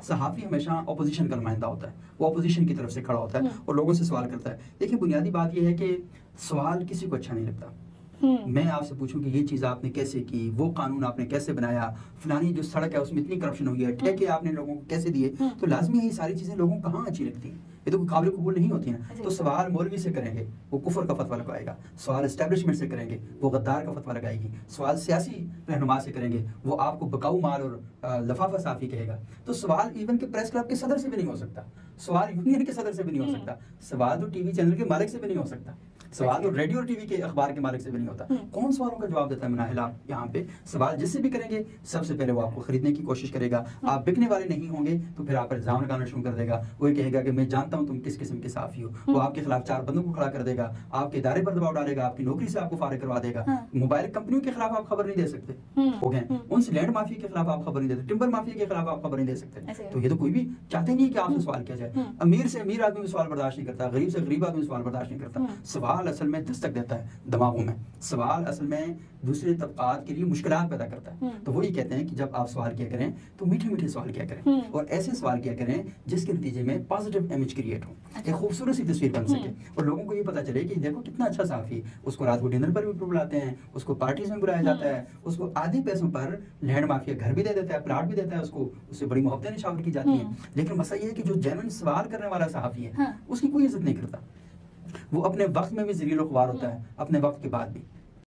صحافی ہمیشہ اپوزیشن کا نمائندہ ہوتا ہے، وہ اپوزیشن کی طرف سے کھڑا ہوتا ہے اور لوگوں سے سوال کرتا ہے. دیکھیں بنیادی بات یہ ہے کہ سوال کسی کو اچھا نہیں لگتا. میں آپ سے پوچھوں کہ یہ چیز آپ نے کیسے کی، وہ قانون آپ نے کیسے بنایا، فلانی جو سڑک ہے اس میں اتنی کرپشن ہوئی ہے، ٹھیکے آپ نے لوگوں کو کیسے دیے، تو لازمی ہے یہ ساری چیزیں لوگوں کو کہاں اچھی لگتی ہیں، یہ تو قابل قبول نہیں ہوتی ہیں. تو سوال مولوی سے کریں گے وہ کفر کا فتویٰ لگائے گا، سوال اسٹیبلشمنٹ سے کریں گے وہ غدار کا فتویٰ لگائے گی، سوال سیاسی رہنما سے کریں گے وہ آپ کو بکاؤ مال اور لفافہ صافی کہے گا. تو سوال ایون کہ پریس کلب کے صدر سے بھی نہیں ہو سکتا، سوال یونین کے صدر سے بھی نہیں ہو سکتا، سوال تو ٹی وی چینل کے مالک سے بھی نہیں ہو سکتا، سوال تو ریڈیو اور ٹی وی کے اخبار کے مالک سے بھی نہیں ہوتا. کون سوالوں کا جواب دیتا ہے مناہل؟ آپ یہاں پہ سوال جس سے بھی کریں گے سب سے پہلے وہ آپ کو خریدنے کی کوشش کرے گا. آپ بکنے والے نہیں ہوں گے تو پھر آپ پر الزام لگانا شروع کر دے گا. وہ یہ کہے گا کہ میں جانتا ہوں تم کس قسم کے صحافی ہو. وہ آپ کے خلاف 4 بندوں کو کھڑا کر دے گا، آپ کے ادارے پر دباؤ ڈالے گا، آپ کی نوکری سے آپ کو فارغ کروا دے گا. موبائل کمپنیوں کے خلاف آپ خبر نہیں دے سکتے، ہو گئے ان سے لینڈ مافیا کے خلاف آپ خبر نہیں دے سکتے، ٹمبر مافیا کے خلاف آپ خبر نہیں دے سکتے. تو یہ تو کوئی بھی چاہتے نہیں کہ آپ سے سوال کیا جائے. امیر سے امیر آدمی سوال برداشت نہیں کرتا، غریب سے غریب آدمی سوال برداشت نہیں کرتا. سوال اصل میں دستک دیتا ہے دماغوں میں، سوال اصل میں دوسرے طبقات کے لیے مشکلات پیدا کرتا ہے. تو وہی کہتے ہیں کہ جب آپ سوال کیا کریں تو میٹھے میٹھے سوال کیا کریں اور ایسے سوال کیا کریں جس کے نتیجے میں پازیٹیو امیج کریٹ ہو، ایک خوبصورت سی تصویر بن سکے اور لوگوں کو یہ پتا چلے کہ دیکھو کتنا اچھا صحافی، اس کو رات کو ڈنر پر بھی بلاتے ہیں، اس کو پارٹیز میں بلایا جاتا ہے، اس کو آدھی پیسوں پر لینڈ مافیا گھر بھی دے دیتا ہے، پلاٹ بھی دیتا ہے، اس کو اس سے بڑی محبتیں نشاور کی جاتی ہیں. لیکن مسئلہ یہ ہے کہ جو جینوئن سوال کرنے والا صحافی ہے اس کی کوئی عزت نہیں کرتا. وہ اپنے وقت میں بھی ذلیل و خوار ہوتا ہے، اپنے وقت کے بعد بھی.